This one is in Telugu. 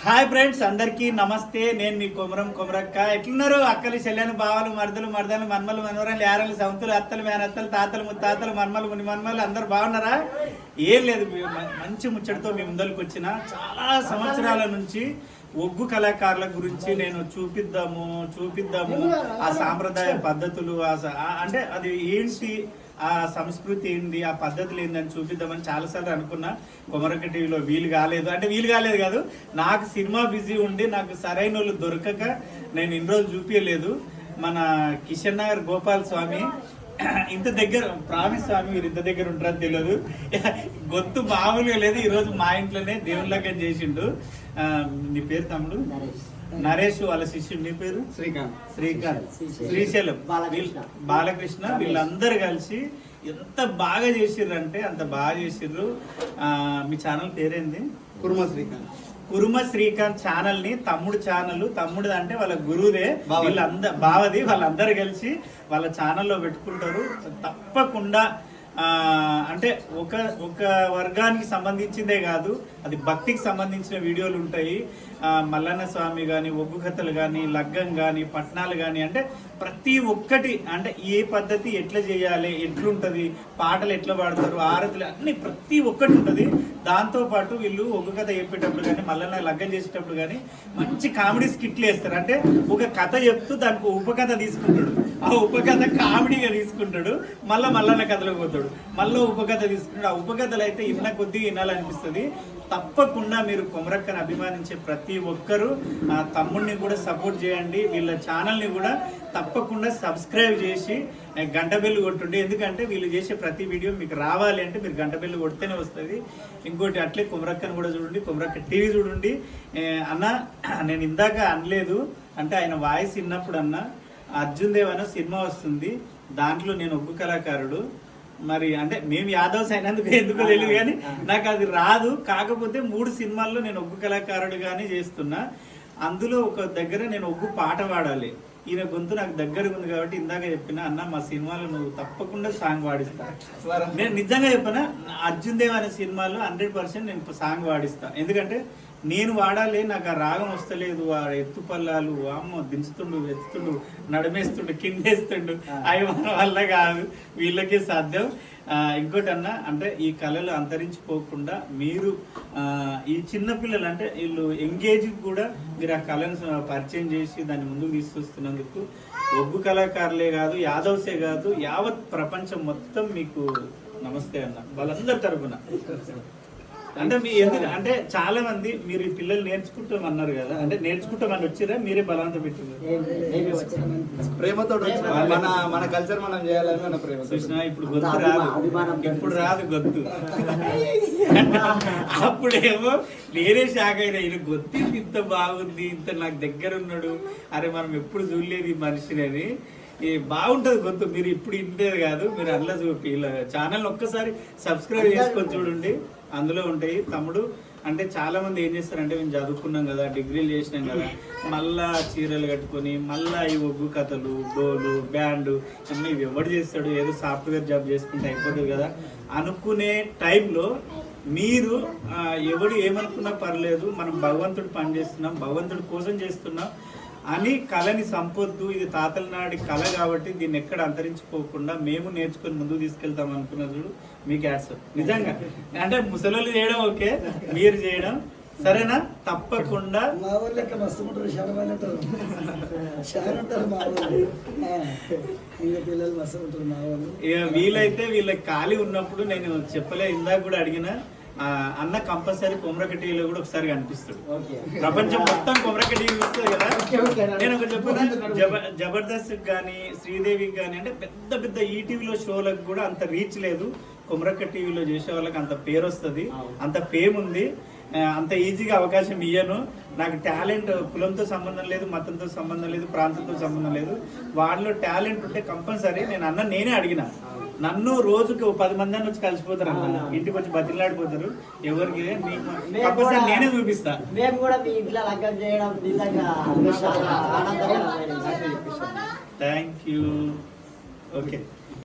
హాయ్ ఫ్రెండ్స్, అందరికీ నమస్తే. నేను మీ కొమరక్క. ఎట్లున్నారు అక్కలు, చెల్లెలు, బావలు, మరదలు, మన్మలు, మనవరాలు, యారలు, సౌతులు, అత్తలు, మేనత్తలు, తాతలు, ముత్తాతలు, మన్మలు, ముని మన్మలు అందరు బాగున్నారా? ఏం లేదు, మంచి ముచ్చటతో మీ ముందరికి వచ్చిన. చాలా సంవత్సరాల నుంచి ఒగ్గు కళాకారుల గురించి నేను చూపిద్దాము ఆ సాంప్రదాయ పద్ధతులు, అంటే అది ఏంటి, ఆ సంస్కృతి ఏంటి, ఆ పద్ధతులు ఏందని చూపిద్దామని చాలాసార్లు అనుకున్నా. కొమరక్క టీవీలో వీలు కాలేదు కాదు, నాకు సినిమా బిజీ ఉండి నాకు సరైన వాళ్ళు దొరకక నేను ఇన్ని రోజులు చూపించలేదు. మన కిషన్ నగర్ గోపాల్ స్వామి ఇంత దగ్గర, ప్రామిస్ స్వామి మీరు ఇంత దగ్గర ఉంటారని తెలియదు, గొంతు మామూలుగా లేదు. ఈరోజు మా ఇంట్లోనే దేవుళ్ళగా చేసిండు. నీ పేరు తమ్ముడు? నరేష్. వాళ్ళ శిష్యుడు నీ పేరు? శ్రీకాంత్. శ్రీశైలం బాలకృష్ణ. వీళ్ళందరూ కలిసి ఎంత బాగా చేసిర్రు అంటే అంత బాగా చేసిర్రు. మీ ఛానల్ పేరేంది? కురుమ శ్రీకాంత్ ఛానల్ ని తమ్ముడు అంటే వాళ్ళ గురువుదే, బావది. వాళ్ళందరూ కలిసి వాళ్ళ ఛానల్లో పెట్టుకుంటారు. తప్పకుండా అంటే ఒక వర్గానికి సంబంధించిందే కాదు, అది భక్తికి సంబంధించిన వీడియోలు ఉంటాయి. మల్లన్న స్వామి కానీ, ఒగ్గు కథలు కానీ, లగ్గం కానీ, పట్నాలు కానీ, అంటే ప్రతి ఒక్కటి, అంటే ఏ పద్ధతి ఎట్లా చేయాలి, ఎట్లుంటది, పాటలు ఎట్లా పాడతారు, ఆరతులు, అన్ని ప్రతి ఒక్కటి ఉంటుంది. దాంతో పాటు వీళ్ళు ఒగ్గు కథ చెప్పేటప్పుడు కానీ, మల్లన్న లగ్గం చేసేటప్పుడు కానీ మంచి కామెడీ స్కిట్లు వేస్తారు. అంటే ఒక కథ చెప్తూ దానికి ఉపకథ తీసుకుంటాడు, ఆ ఉపకథ కామెడీగా తీసుకుంటాడు, మల్లన్న కథలోకి పోతాడు, మళ్ళీ ఉపకథ తీసుకుంటాడు. ఆ ఉపకథలు అయితే ఇన్న కొద్దిగా వినాలనిపిస్తుంది. తప్పకుండా మీరు కొమరక్కని అభిమానించే ప్రతి ఒక్కరూ తమ్ముడిని కూడా సపోర్ట్ చేయండి. వీళ్ళ ఛానల్ని కూడా తప్పకుండా సబ్స్క్రైబ్ చేసి గంట బెల్లు కొట్టుండి. ఎందుకంటే వీళ్ళు చేసే ప్రతి వీడియో మీకు రావాలి అంటే మీరు గంట బెల్లు కొడితేనే వస్తుంది. ఇంకోటి అట్లే కొమరక్కని కూడా చూడండి, కొమరక్క టీవీ చూడండి. అన్న, నేను ఇందాక అనలేదు, అంటే ఆయన వాయిస్ విన్నప్పుడు అన్న, అర్జున్ దేవ్ అనే సినిమా వస్తుంది, దాంట్లో నేను ఒగ్గు కళాకారుడు. మరి అంటే మేము యాదవ్స్ అయినందుకు ఎందుకో తెలియదు, కానీ నాకు అది రాదు. కాకపోతే 3 సినిమాల్లో నేను ఒగ్గు కళాకారుడు గానీ చేస్తున్నా. అందులో ఒక దగ్గర నేను ఒగ్గు పాట పాడాలి. ఈయన గొంతు నాకు దగ్గరగా ఉంది కాబట్టి ఇందాక చెప్పిన, అన్న మా సినిమాలో నువ్వు తప్పకుండా సాంగ్ పాడిస్తా. నేను నిజంగా చెప్పిన, అర్జున్ దేవ్ అనే సినిమాలో 100% నేను సాంగ్ పాడిస్తా. ఎందుకంటే నేను వాడాలి, నాకు ఆ రాగం వస్తలేదు, ఆ ఎత్తు పల్లాలు, అమ్మ దించుతుండు, ఎత్తుతుండు, నడిమేస్తుండు, కిందేస్తుండు, అవి మన వల్ల కాదు, వీళ్ళకే సాధ్యం. ఇంకోటి అన్న, అంటే ఈ కళలు అంతరించిపోకుండా మీరు ఈ చిన్నపిల్లలు, అంటే వీళ్ళు ఎంగేజ్ కూడా మీరు ఆ కళను పరిచయం చేసి దాన్ని ముందుకు తీసుకొస్తున్నందుకు ఒగ్గు కళాకారులే కాదు, యాదవ్సే కాదు, యావత్ ప్రపంచం మొత్తం మీకు నమస్తే అన్న, వాళ్ళందరి తరఫున. అంటే మీ ఎందుకు అంటే చాలా మంది మీరు ఈ పిల్లలు నేర్చుకుంటామన్నారు కదా, అంటే నేర్చుకుంటామని వచ్చిరా, మీరే బలవంతం పెట్టింది? ప్రేమతో మన కల్చర్ మనం చేయాలని ప్రేమ. చూసినా ఇప్పుడు గొంతు రాదు, ఇప్పుడు రాదు గొంతు. అప్పుడేమో నేనే షాక్ అయినా, ఈయన గొంతు ఇంత బాగుంది, ఇంత నాకు దగ్గర ఉన్నాడు, అరే మనం ఎప్పుడు చూడలేదు ఈ మనిషిని అని. బాగుంటది గొంతు. మీరు ఇప్పుడు ఇంటేది కాదు, మీరు అందులో చూపి ఇలా ఛానల్ ఒక్కసారి సబ్స్క్రైబ్ చేసుకొని చూడండి, అందులో ఉంటాయి. తమ్ముడు అంటే చాలా మంది ఏం చేస్తారంటే, మేము చదువుకున్నాం కదా, డిగ్రీలు చేసినాం కదా, మళ్ళా చీరలు కట్టుకొని మళ్ళా ఈ ఒగ్గు కథలు, డోలు, బ్యాండ్ అన్నీ ఎవడు చేస్తాడు, ఏదో సాఫ్ట్వేర్ జాబ్ చేసుకుంటే అయిపోతుంది కదా అనుకునే టైంలో మీరు ఎవడు ఏమనుకున్నా పర్లేదు, మనం భగవంతుడు పని చేస్తున్నాం, భగవంతుడి కోసం చేస్తున్నాం అని కళని సంపొద్దు, ఇది తాతల నాడి కళ కాబట్టి దీన్ని ఎక్కడ అంతరించిపోకుండా మేము నేర్చుకుని ముందుకు తీసుకెళ్తాం అనుకున్నది మీకు యాడ్స్. నిజంగా అంటే ముసలోళ్ళు చేయడం ఓకే, మీరు చేయడం సరేనా? తప్పకుండా వీలైతే వీళ్ళకి ఖాళీ ఉన్నప్పుడు, నేను చెప్పలే ఇందాక కూడా అడిగిన అన్న, కంపల్సరీ కొమరక్క టీవీలో కూడా ఒకసారి కనిపిస్తాడు. ప్రపంచం మొత్తం కొమరక్క టీవీ చూస్తుంది కదా. నేను ఒకటి చెప్పిన, జబర్దస్త్ కానీ, శ్రీదేవికి కానీ, అంటే పెద్ద పెద్ద ఈటీవీలో షోలకు కూడా అంత రీచ్ లేదు. కొమరక్క టీవీలో చేసే వాళ్ళకి అంత పేరు వస్తుంది, అంత ఫేమ్ ఉంది. అంత ఈజీగా అవకాశం ఇయ్యను. నాకు టాలెంట్ కులంతో సంబంధం లేదు, మతంతో సంబంధం లేదు, ప్రాంతంతో సంబంధం లేదు. వాళ్ళలో టాలెంట్ ఉంటే కంపల్సరీ నేనే అడిగిన, నన్ను రోజుకి 10 మంది వచ్చి కలిసిపోతారు అన్న, ఇంటికి వచ్చి బతిలాడిపోతారు. ఎవరికి కంపల్సరీ నేనే చూపిస్తా. Thank you. ఓకే.